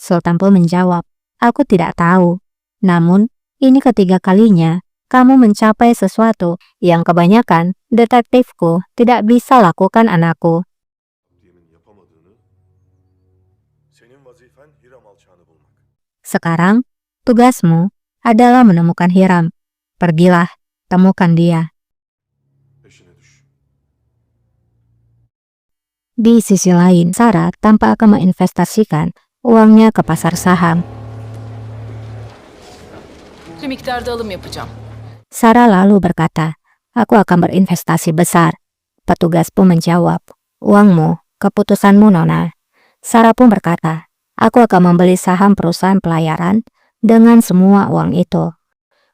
Sultan pun menjawab, aku tidak tahu. Namun, ini ketiga kalinya kamu mencapai sesuatu yang kebanyakan detektifku tidak bisa lakukan, anakku. Sekarang, tugasmu adalah menemukan Hiram. Pergilah, temukan dia. Di sisi lain, Sarah tanpa akan menginvestasikan uangnya ke pasar saham. Tüm miktarda alım yapacağım. Sarah lalu berkata, aku akan berinvestasi besar. Petugas pun menjawab, uangmu, keputusanmu, Nona. Sarah pun berkata, aku akan membeli saham perusahaan pelayaran dengan semua uang itu.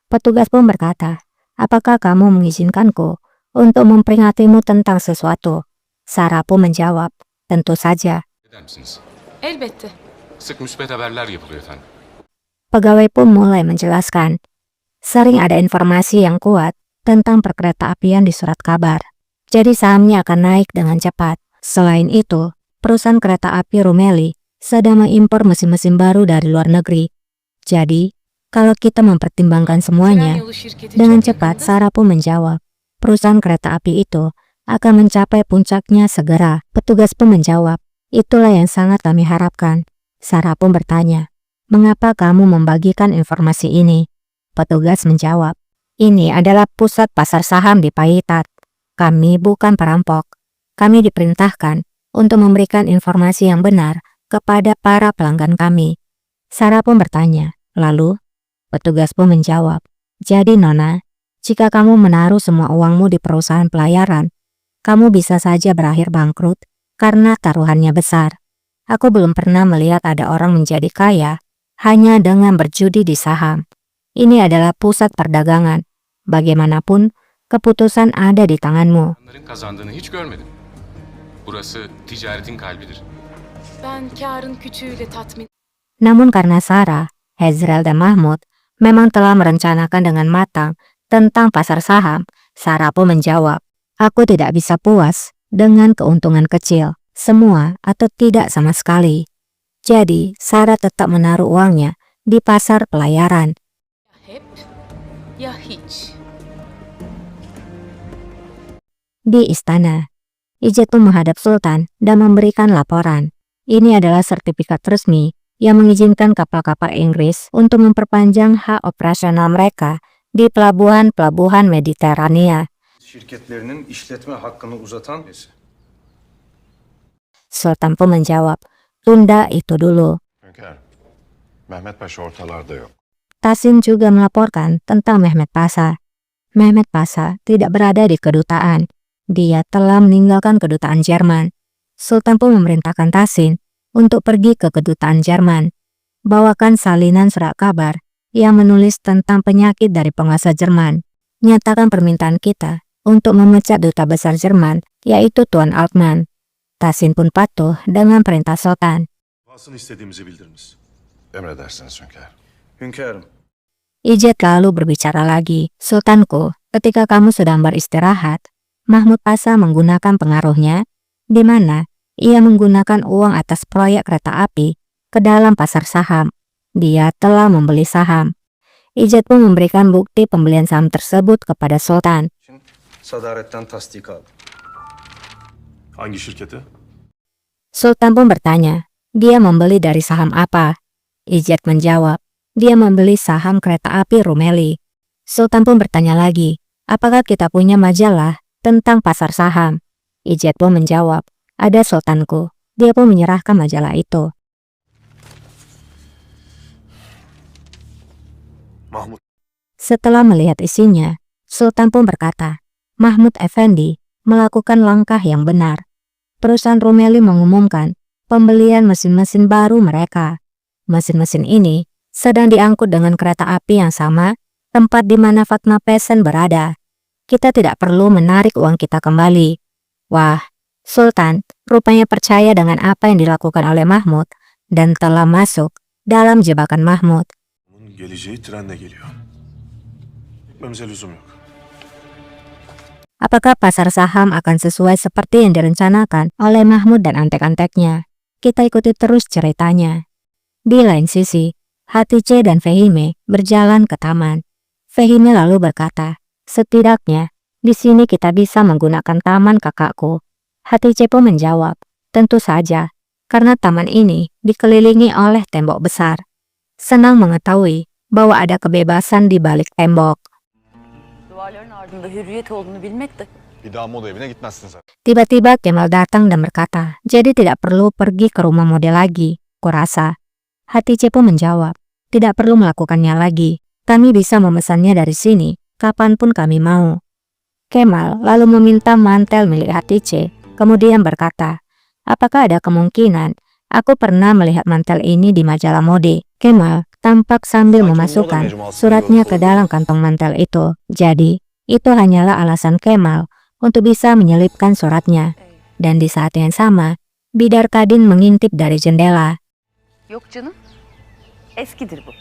Petugas pun berkata, apakah kamu mengizinkanku untuk memperingatimu tentang sesuatu? Sarah pun menjawab, tentu saja. Eder misiniz? Elbette. Sık müspet haberler yapılıyor efendim. Pegawai pun mulai menjelaskan. Sering ada informasi yang kuat tentang perkereta-apian di surat kabar. Jadi sahamnya akan naik dengan cepat. Selain itu, perusahaan kereta api Rumeli sedang mengimpor mesin-mesin baru dari luar negeri. Jadi, kalau kita mempertimbangkan semuanya, Tren yolu şirketi dengan çok cepat yakında. Sarah pun menjawab, perusahaan kereta api itu akan mencapai puncaknya segera. Petugas pun menjawab, itulah yang sangat kami harapkan. Sarah pun bertanya, mengapa kamu membagikan informasi ini? Petugas menjawab, ini adalah pusat pasar saham di Payitat. Kami bukan perampok. Kami diperintahkan untuk memberikan informasi yang benar kepada para pelanggan kami. Sarah pun bertanya, lalu petugas pun menjawab, jadi Nona, jika kamu menaruh semua uangmu di perusahaan pelayaran, kamu bisa saja berakhir bangkrut karena taruhannya besar. Aku belum pernah melihat ada orang menjadi kaya hanya dengan berjudi di saham. Ini adalah pusat perdagangan. Bagaimanapun, keputusan ada di tanganmu. İnsanların kazandığını hiç görmedim. Burası ticaretin kalbidir. Ben karın küçüğüyle tatmin. Namun karena Sarah, Hezrel dan Mahmud memang telah merencanakan dengan matang tentang pasar saham, Sarah pun menjawab, aku tidak bisa puas dengan keuntungan kecil, semua atau tidak sama sekali. Jadi, Sarah tetap menaruh uangnya di pasar pelayaran. Ya hep ya hiç. Di istana, Ijed pun menghadap Sultan dan memberikan laporan. Ini adalah sertifikat resmi yang mengizinkan kapal-kapal Inggris untuk memperpanjang hak operasional mereka di pelabuhan-pelabuhan Mediterania. Şirketlerinin işletme hakkını uzatan Sultan pun menjawab, tunda itu dulu. Hünkârım, Mehmet Paşa ortalarda yok. Tasin juga melaporkan tentang Mehmet Pasha. Mehmet Pasha tidak berada di kedutaan. Dia telah meninggalkan kedutaan Jerman. Sultan pun memerintahkan Tasin untuk pergi ke kedutaan Jerman. Bawakan salinan surat kabar yang menulis tentang penyakit dari penguasa Jerman. Nyatakan permintaan kita untuk memecat duta besar Jerman, yaitu Tuan Altman. Tasin pun patuh dengan perintah Sultan. Vasını istediğimizi bildiriniz. Emredersiniz hünkârım. Hünkârım, Ijed lalu berbicara lagi, Sultanku, ketika kamu sedang beristirahat, Mahmud Pasha menggunakan pengaruhnya, di mana ia menggunakan uang atas proyek kereta api ke dalam pasar saham. Dia telah membeli saham. Ijed pun memberikan bukti pembelian saham tersebut kepada Sultan. sadaretten tasdik aldım. Hangi şirkete? Sultan pun bertanya, dia membeli dari saham apa? Ijed menjawab, dia membeli saham kereta api Rumeli. Sultan pun bertanya lagi, apakah kita punya majalah tentang pasar saham? Ijed pun menjawab, ada Sultanku. Dia pun menyerahkan majalah itu. Mahmud. Setelah melihat isinya, Sultan pun berkata, Mahmud Effendi melakukan langkah yang benar. Perusahaan Rumeli mengumumkan pembelian mesin-mesin baru mereka. Mesin-mesin ini sedang diangkut dengan kereta api yang sama tempat di mana Fatma Pesen berada. Kita tidak perlu menarik uang kita kembali. Wah, Sultan rupanya percaya dengan apa yang dilakukan oleh Mahmud dan telah masuk dalam jebakan Mahmud. Bunun geleceği trenle geliyor. Gitmemize lüzum yok. Apakah pasar saham akan sesuai seperti yang direncanakan oleh Mahmud dan antek-anteknya? Kita ikuti terus ceritanya. Di lain sisi, Hatice dan Fehime berjalan ke taman. Fehime lalu berkata, setidaknya di sini kita bisa menggunakan taman kakakku. Hatice pun menjawab, tentu saja, karena taman ini dikelilingi oleh tembok besar. Senang mengetahui bahwa ada kebebasan di balik tembok. Duvarların ardında hürriyet olduğunu bilmek de Bir daha moda evine gitmezsin zaten. Tiba-tiba Kemal datang dan berkata, jadi tidak perlu pergi ke rumah mode lagi, kurasa. Hatice pun menjawab, tidak perlu melakukannya lagi. Kami bisa memesannya dari sini, kapanpun kami mau. Kemal lalu meminta mantel milik Hatice, kemudian berkata, apakah ada kemungkinan aku pernah melihat mantel ini di majalah mode? Kemal tampak sambil memasukkan suratnya ke dalam kantong mantel itu. Jadi, itu hanyalah alasan Kemal untuk bisa menyelipkan suratnya. Dan di saat yang sama, Bidar Kadin mengintip dari jendela. yok canım. Eskidir bu.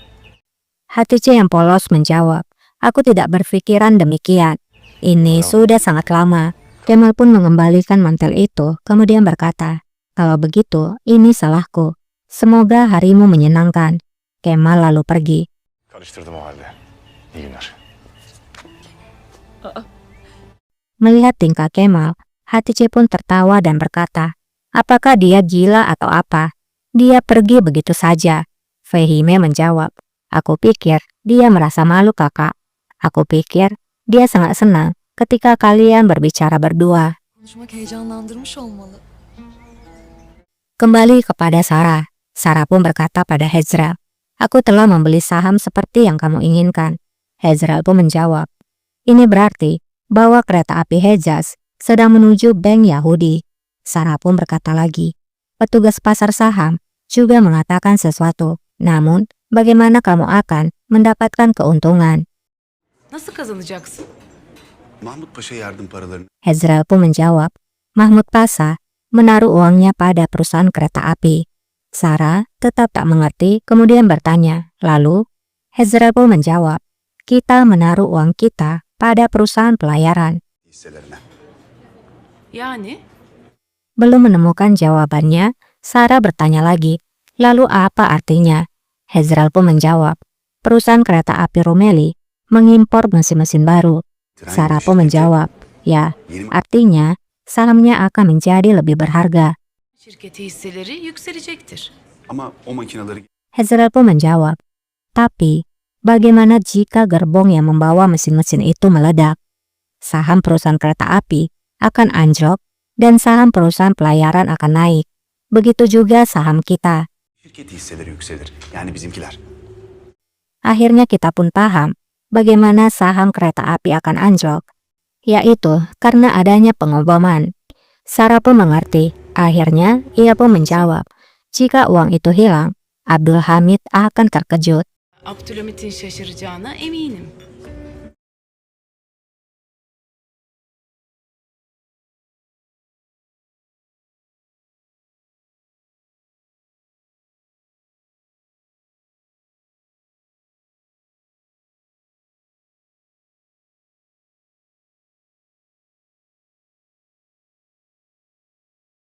Hatice yang polos menjawab, aku tidak berpikiran demikian. Ini sudah sangat lama. Kemal pun mengembalikan mantel itu, kemudian berkata, kalau begitu, ini salahku. Semoga harimu menyenangkan. Kemal lalu pergi. Karıştırdım o halde. İyi günler. Melihat tingkah Kemal, Hatice pun tertawa dan berkata, apakah dia gila atau apa? Dia pergi begitu saja. Fehime menjawab, aku pikir dia merasa malu kakak. Aku pikir dia sangat senang ketika kalian berbicara berdua. Konuşmak heyecanlandırmış olmalı. Kembali kepada Sarah. Sarah pun berkata pada Hezral, aku telah membeli saham seperti yang kamu inginkan. Hezral pun menjawab, ini berarti bahwa kereta api Hejaz sedang menuju bank Yahudi. Sarah pun berkata lagi, petugas pasar saham juga mengatakan sesuatu. Namun, bagaimana kamu akan mendapatkan keuntungan? Nasıl kazanacaksın? Mahmut Paşa yardım paralarını Hezral pun menjawab, Mahmud Pasha menaruh uangnya pada perusahaan kereta api. Sarah tetap tak mengerti, kemudian bertanya. Lalu, Hezral pun menjawab, kita menaruh uang kita pada perusahaan pelayaran. hisselerine. Yani? Belum menemukan jawabannya, Sarah bertanya lagi, lalu apa artinya? Hezral pun menjawab, perusahaan kereta api Romeli mengimpor mesin-mesin baru. Sarah pun menjawab, ya, artinya sahamnya akan menjadi lebih berharga. Şirketi hisseleri yükselecektir. Ama o makineleri Hezral pun menjawab, tapi bagaimana jika gerbong yang membawa mesin-mesin itu meledak? Saham perusahaan kereta api akan anjlok dan saham perusahaan pelayaran akan naik. Begitu juga saham kita. şirket hisseleri yükselir. Yani bizimkiler. Akhirnya kita pun paham bagaimana saham kereta api akan anjlok, yaitu karena adanya pengoboman. Sarah pun mengerti. Akhirnya ia pun menjawab, jika uang itu hilang, Abdul Hamid akan terkejut. Abdülhamit'in şaşıracağına eminim.